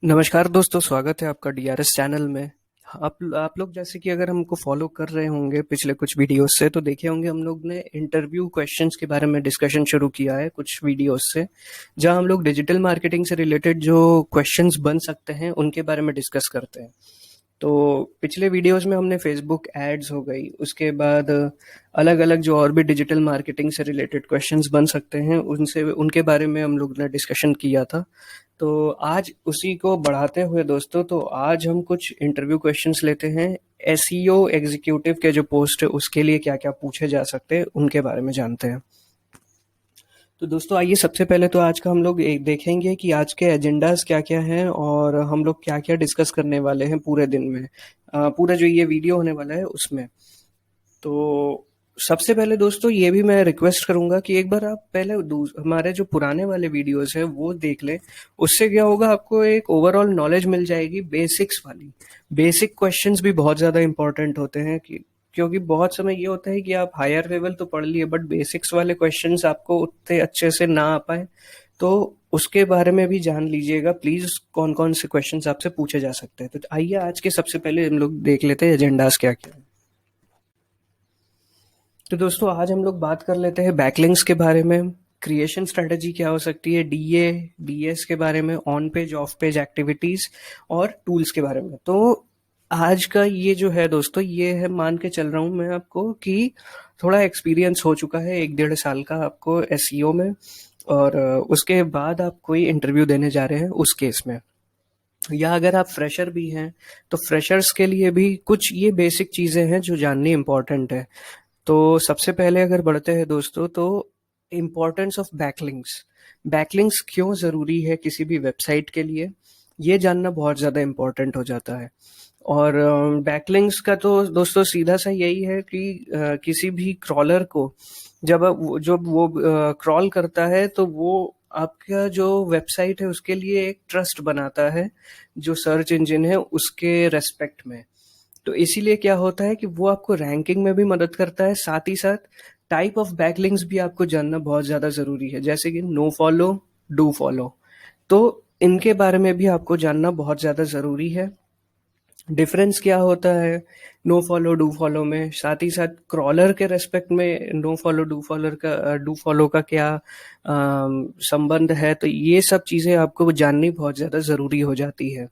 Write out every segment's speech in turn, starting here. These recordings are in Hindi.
नमस्कार दोस्तों, स्वागत है आपका डीआरएस चैनल में। आप लोग जैसे कि अगर हमको फॉलो कर रहे होंगे पिछले कुछ वीडियोस से, तो देखे होंगे हम लोग ने इंटरव्यू क्वेश्चंस के बारे में डिस्कशन शुरू किया है कुछ वीडियोस से, जहां हम लोग डिजिटल मार्केटिंग से रिलेटेड जो क्वेश्चंस बन सकते हैं उनके बारे में डिस्कस करते हैं। तो पिछले वीडियोस में हमने फेसबुक एड्स हो गई, उसके बाद अलग अलग जो और भी डिजिटल मार्केटिंग से रिलेटेड क्वेश्चंस बन सकते हैं उनसे उनके बारे में हम लोग ने डिस्कशन किया था। तो आज उसी को बढ़ाते हुए दोस्तों, तो आज हम कुछ इंटरव्यू क्वेश्चंस लेते हैं। एसईओ एग्जीक्यूटिव के जो पोस्ट है उसके लिए क्या क्या पूछे जा सकते हैं उनके बारे में जानते हैं। तो दोस्तों आइए, सबसे पहले तो आज का हम लोग एक देखेंगे कि आज के एजेंडाज क्या क्या हैं और हम लोग क्या क्या डिस्कस करने वाले हैं पूरे दिन में, पूरा जो ये वीडियो होने वाला है उसमें। तो सबसे पहले दोस्तों ये भी मैं रिक्वेस्ट करूंगा कि एक बार आप पहले हमारे जो पुराने वाले वीडियोस हैं वो देख लें। उससे क्या होगा, आपको एक ओवरऑल नॉलेज मिल जाएगी बेसिक्स वाली। बेसिक क्वेश्चंस भी बहुत ज़्यादा इंपॉर्टेंट होते हैं क्योंकि बहुत समय ये होता है कि आप हायर लेवल तो पढ़ लिए बट बेसिक्स वाले क्वेश्चंस आपको उतने अच्छे से ना आ पाए। तो उसके बारे में भी जान लीजिएगा प्लीज, कौन कौन से क्वेश्चंस आपसे पूछे जा सकते हैं। तो आइए आज के सबसे पहले हम लोग देख लेते हैं एजेंडास क्या क्या है। तो दोस्तों आज हम लोग बात कर लेते हैं बैकलिंक्स के बारे में, क्रिएशन स्ट्रेटजी क्या हो सकती है, डीए डीएस के बारे में, on page of page activities और टूल्स के बारे में। तो आज का ये जो है दोस्तों, ये है, मान के चल रहा हूँ मैं आपको कि थोड़ा एक्सपीरियंस हो चुका है 1 डेढ़ साल का आपको एसईओ में। और उसके बाद आप कोई इंटरव्यू देने जा रहे हैं उस केस में, या अगर आप फ्रेशर भी हैं तो फ्रेशर्स के लिए भी कुछ ये बेसिक चीजें हैं जो जाननी इंपॉर्टेंट है। तो सबसे पहले अगर बढ़ते हैं दोस्तों, तो इम्पोर्टेंस ऑफ बैकलिंक्स। बैकलिंक्स क्यों ज़रूरी है किसी भी वेबसाइट के लिए, ये जानना बहुत ज़्यादा इम्पोर्टेंट हो जाता है। और बैकलिंक्स का तो दोस्तों सीधा सा यही है कि किसी भी क्रॉलर को जब वो क्रॉल करता है तो वो आपका जो वेबसाइट है उसके लिए एक ट्रस्ट बनाता है, जो सर्च इंजन है उसके रेस्पेक्ट में। तो इसीलिए क्या होता है कि वो आपको रैंकिंग में भी मदद करता है, साथ ही साथ टाइप ऑफ बैकलिंक्स भी आपको जानना बहुत ज़्यादा ज़रूरी है, जैसे कि नो फॉलो, डू फॉलो। तो इनके बारे में भी आपको जानना बहुत ज़्यादा ज़रूरी है। डिफरेंस क्या होता है नो फॉलो डू फॉलो में, साथ ही साथ क्रॉलर के रेस्पेक्ट में नो फॉलो डू फॉलो का क्या संबंध है। तो ये सब चीज़ें आपको जाननी बहुत ज़्यादा ज़रूरी हो जाती है।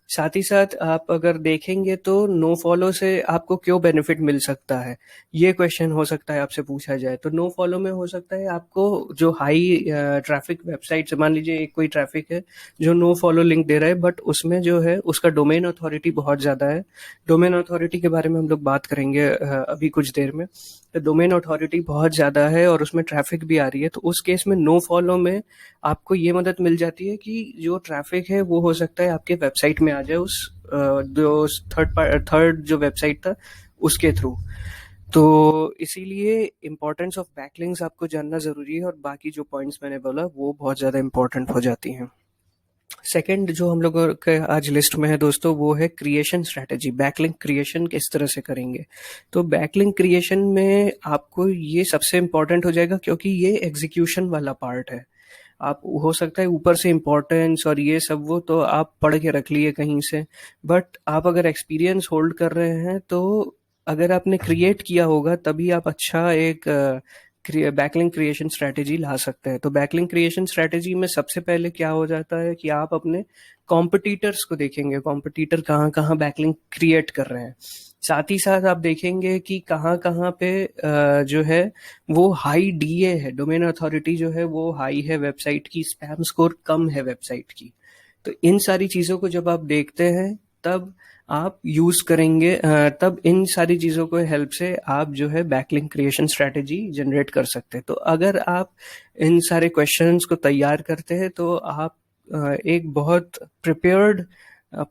साथ ही साथ आप अगर देखेंगे तो नो फॉलो से आपको क्यों बेनिफिट मिल सकता है, ये क्वेश्चन हो सकता है आपसे पूछा जाए। तो नो फॉलो में हो सकता है आपको जो हाई ट्रैफिक वेबसाइट से, मान लीजिए एक कोई ट्रैफिक है जो नो फॉलो लिंक दे रहा है बट उसमें जो है उसका डोमेन अथॉरिटी बहुत ज़्यादा है। डोमेन अथॉरिटी के बारे में हम लोग बात करेंगे अभी कुछ देर में। तो डोमेन अथॉरिटी बहुत ज़्यादा है और उसमें ट्रैफिक भी आ रही है, तो उस केस में नो फॉलो में आपको ये मदद मिल जाती है कि जो ट्रैफिक है वो हो सकता है आपके वेबसाइट में आ जाए उस जो थर्ड जो वेबसाइट था उसके थ्रू। तो इसीलिए इम्पोर्टेंस ऑफ बैकलिंक्स आपको जानना जरूरी है और बाकी जो पॉइंट्स मैंने बोला वो बहुत ज़्यादा इम्पोर्टेंट हो जाती हैं। सेकंड जो हम लोगों के आज लिस्ट में है दोस्तों, वो है क्रिएशन स्ट्रेटेजी। बैकलिंक क्रिएशन किस तरह से करेंगे। तो बैकलिंक क्रिएशन में आपको ये सबसे इम्पोर्टेंट हो जाएगा क्योंकि ये एग्जीक्यूशन वाला पार्ट है। आप हो सकता है ऊपर से इम्पोर्टेंस और ये सब वो तो आप पढ़ के रख लिए कहीं से, बट आप अगर एक्सपीरियंस होल्ड कर रहे हैं तो अगर आपने क्रिएट किया होगा तभी आप अच्छा एक बैकलिंक क्रिएशन स्ट्रेटेजी ला सकते हैं। तो बैकलिंक क्रिएशन स्ट्रेटेजी में सबसे पहले क्या हो जाता है कि आप अपने कॉम्पिटिटर्स को देखेंगे, कॉम्पिटिटर कहाँ कहाँ बैकलिंक क्रिएट कर रहे हैं। साथ ही साथ आप देखेंगे कि कहाँ कहाँ पे जो है वो हाई डीए है, डोमेन अथॉरिटी जो है वो हाई है वेबसाइट की, स्पैम स्कोर कम है वेबसाइट की। तो इन सारी चीज़ों को जब आप देखते हैं तब आप यूज करेंगे, तब इन सारी चीज़ों को हेल्प से आप जो है बैकलिंक क्रिएशन स्ट्रेटेजी जनरेट कर सकते हैं। तो अगर आप इन सारे क्वेश्चंस को तैयार करते हैं तो आप एक बहुत प्रिपेयर्ड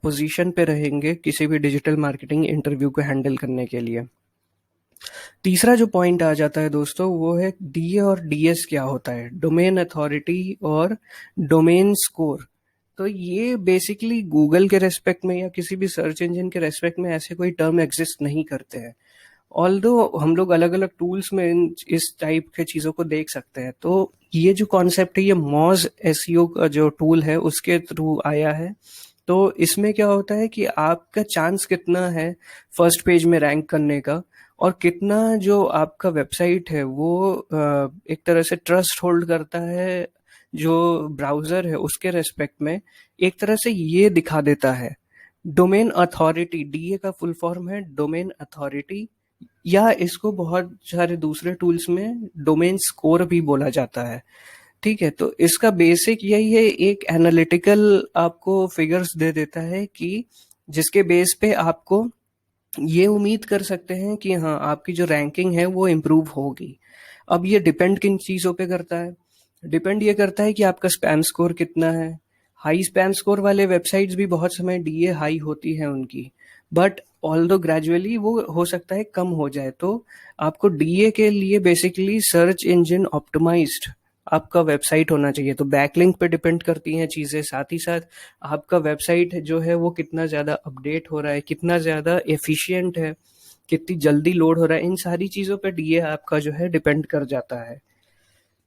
पोजीशन पे रहेंगे किसी भी डिजिटल मार्केटिंग इंटरव्यू को हैंडल करने के लिए। तीसरा जो पॉइंट आ जाता है दोस्तों वो है डीए और डीएस क्या होता है, डोमेन अथॉरिटी और डोमेन स्कोर। तो ये बेसिकली गूगल के रेस्पेक्ट में या किसी भी सर्च इंजन के रेस्पेक्ट में ऐसे कोई टर्म एग्जिस्ट नहीं करते हैं। ऑल्दो हम लोग अलग अलग टूल्स में इस टाइप के चीज़ों को देख सकते हैं। तो ये जो कॉन्सेप्ट है ये मॉज एसईओ का जो टूल है उसके थ्रू आया है। तो इसमें क्या होता है कि आपका चांस कितना है फर्स्ट पेज में रैंक करने का, और कितना जो आपका वेबसाइट है वो एक तरह से ट्रस्ट होल्ड करता है जो ब्राउजर है उसके रेस्पेक्ट में, एक तरह से ये दिखा देता है। डोमेन अथॉरिटी, डीए का फुल फॉर्म है डोमेन अथॉरिटी, या इसको बहुत सारे दूसरे टूल्स में डोमेन स्कोर भी बोला जाता है। ठीक है, तो इसका बेसिक यही है, एक एनालिटिकल आपको फिगर्स दे देता है कि जिसके बेस पे आपको ये उम्मीद कर सकते हैं कि हाँ आपकी जो रैंकिंग है वो इम्प्रूव होगी। अब ये डिपेंड किन चीज़ों पे करता है? डिपेंड ये करता है कि आपका स्पैम स्कोर कितना है। हाई स्पैम स्कोर वाले वेबसाइट्स भी बहुत समय डीए हाई होती है उनकी, बट ऑल्दो ग्रेजुअली वो हो सकता है कम हो जाए। तो आपको डीए के लिए बेसिकली सर्च इंजन ऑप्टिमाइज्ड आपका वेबसाइट होना चाहिए। तो बैकलिंक पे डिपेंड करती हैं चीज़ें, साथ ही साथ आपका वेबसाइट जो है वो कितना ज़्यादा अपडेट हो रहा है, कितना ज़्यादा एफिशिएंट है, कितनी जल्दी लोड हो रहा है, इन सारी चीज़ों पे डीए आपका जो है डिपेंड कर जाता है।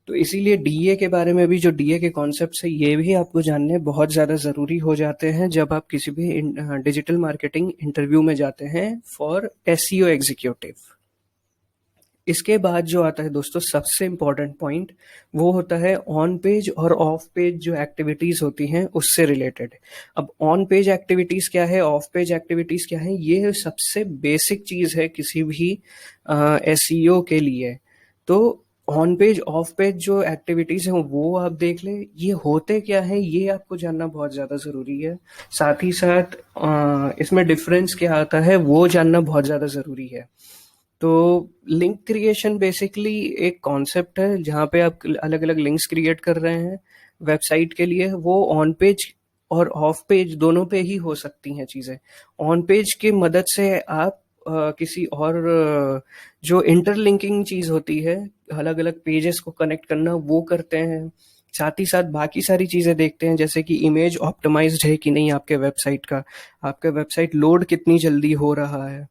तो इसीलिए डीए के बारे में भी, जो डीए के कॉन्सेप्ट्स है ये भी आपको जानने बहुत ज़्यादा ज़रूरी हो जाते हैं जब आप किसी भी डिजिटल मार्केटिंग इंटरव्यू में जाते हैं फॉर एसईओ एग्जीक्यूटिव। इसके बाद जो आता है दोस्तों सबसे इम्पोर्टेंट पॉइंट, वो होता है ऑन पेज और ऑफ पेज जो एक्टिविटीज होती हैं उससे रिलेटेड। अब ऑन पेज एक्टिविटीज क्या है, ऑफ पेज एक्टिविटीज क्या है, ये सबसे बेसिक चीज है किसी भी एसईओ के लिए। तो ऑन पेज ऑफ पेज जो एक्टिविटीज हैं वो आप देख लें, ये होते क्या है ये आपको जानना बहुत ज्यादा जरूरी है। साथ ही साथ इसमें डिफरेंस क्या आता है वो जानना बहुत ज्यादा जरूरी है। तो लिंक क्रिएशन बेसिकली एक कॉन्सेप्ट है जहाँ पे आप अलग अलग लिंक्स क्रिएट कर रहे हैं वेबसाइट के लिए। वो ऑन पेज और ऑफ पेज दोनों पे ही हो सकती हैं चीज़ें। ऑन पेज की मदद से आप किसी और जो इंटरलिंकिंग चीज़ होती है, अलग अलग पेजेस को कनेक्ट करना, वो करते हैं। साथ ही साथ बाकी सारी चीज़ें देखते हैं, जैसे कि इमेज ऑप्टिमाइज्ड है कि नहीं आपके वेबसाइट का, आपका वेबसाइट लोड कितनी जल्दी हो रहा है।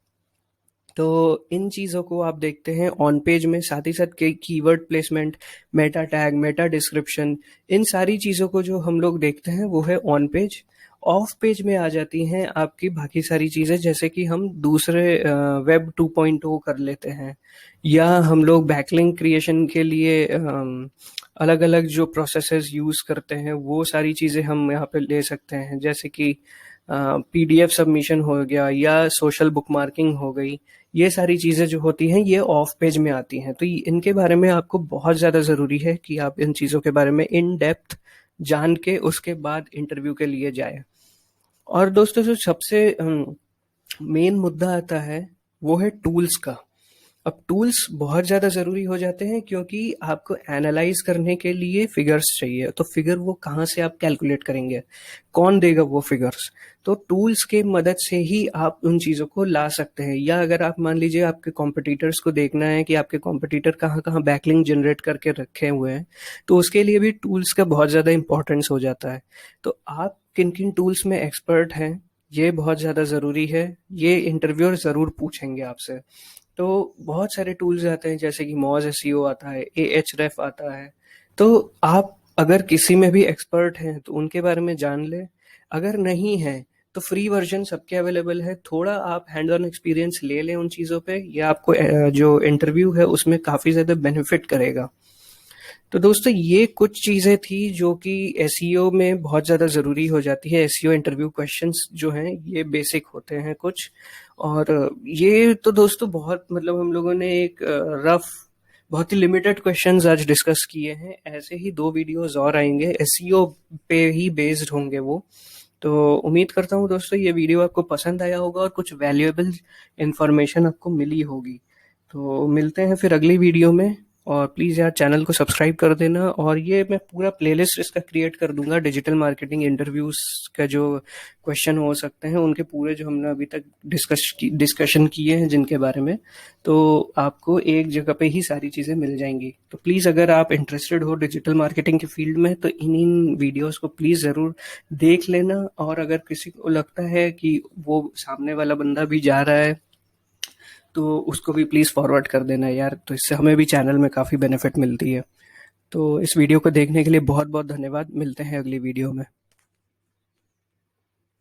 तो इन चीज़ों को आप देखते हैं ऑन पेज में। साथ ही साथ कई keyword placement, meta tag, meta description, इन सारी चीज़ों को जो हम लोग देखते हैं वो है ऑन पेज। ऑफ पेज में आ जाती हैं आपकी बाकी सारी चीज़ें, जैसे कि हम दूसरे वेब 2.0 कर लेते हैं, या हम लोग बैकलिंक क्रिएशन के लिए अलग अलग जो प्रोसेसेस यूज़ करते हैं वो सारी चीज़ें हम यहाँ पे ले सकते हैं, जैसे कि पीडीएफ सबमिशन हो गया या सोशल बुकमार्किंग हो गई। ये सारी चीज़ें जो होती हैं ये ऑफ पेज में आती हैं। तो इनके बारे में आपको बहुत ज़्यादा ज़रूरी है कि आप इन चीज़ों के बारे में इन डेप्थ जान के उसके बाद इंटरव्यू के लिए जाए। और दोस्तों जो सबसे मेन मुद्दा आता है वो है टूल्स का। अब टूल्स बहुत ज़्यादा ज़रूरी हो जाते हैं क्योंकि आपको एनालाइज करने के लिए फिगर्स चाहिए। तो फिगर वो कहाँ से आप कैलकुलेट करेंगे, कौन देगा वो फिगर्स? तो टूल्स के मदद से ही आप उन चीज़ों को ला सकते हैं। या अगर आप मान लीजिए आपके कॉम्पिटिटर्स को देखना है कि आपके कॉम्पिटिटर कहाँ कहाँ बैकलिंक जनरेट करके रखे हुए हैं, तो उसके लिए भी टूल्स का बहुत ज़्यादा इंपॉर्टेंस हो जाता है। तो आप किन किन टूल्स में एक्सपर्ट हैं ये बहुत ज़्यादा ज़रूरी है, ये इंटरव्यूअर ज़रूर पूछेंगे आपसे। तो बहुत सारे टूल्स आते हैं, जैसे कि मॉज एसईओ आता है, एएचरेफ आता है। तो आप अगर किसी में भी एक्सपर्ट हैं तो उनके बारे में जान ले। अगर नहीं है तो फ्री वर्जन सबके अवेलेबल है, थोड़ा आप हैंड ऑन एक्सपीरियंस ले लें उन चीज़ों पे, ये आपको जो इंटरव्यू है उसमें काफ़ी ज़्यादा बेनिफिट करेगा। तो दोस्तों ये कुछ चीज़ें थी जो कि एसईओ में बहुत ज़्यादा ज़रूरी हो जाती है। एसईओ इंटरव्यू क्वेश्चंस जो हैं ये बेसिक होते हैं कुछ। और ये तो दोस्तों बहुत, मतलब हम लोगों ने एक रफ, बहुत ही लिमिटेड क्वेश्चंस आज डिस्कस किए हैं। ऐसे ही 2 वीडियोस और आएंगे, एसईओ पे ही बेस्ड होंगे वो। तो उम्मीद करता हूँ दोस्तों ये वीडियो आपको पसंद आया होगा और कुछ वैल्यूएबल इंफॉर्मेशन आपको मिली होगी। तो मिलते हैं फिर अगली वीडियो में, और प्लीज़ यार चैनल को सब्सक्राइब कर देना। और ये मैं पूरा प्लेलिस्ट इसका क्रिएट कर दूंगा, डिजिटल मार्केटिंग इंटरव्यूज का जो क्वेश्चन हो सकते हैं उनके पूरे, जो हमने अभी तक डिस्कशन किए हैं जिनके बारे में, तो आपको एक जगह पे ही सारी चीज़ें मिल जाएंगी। तो प्लीज़ अगर आप इंटरेस्टेड हो डिजिटल मार्केटिंग के फील्ड में तो इन वीडियोज़ को प्लीज़ ज़रूर देख लेना। और अगर किसी को लगता है कि वो सामने वाला बंदा भी जा रहा है तो उसको भी प्लीज़ फॉरवर्ड कर देना यार, तो इससे हमें भी चैनल में काफ़ी बेनिफिट मिलती है। तो इस वीडियो को देखने के लिए बहुत बहुत धन्यवाद। मिलते हैं अगली वीडियो में।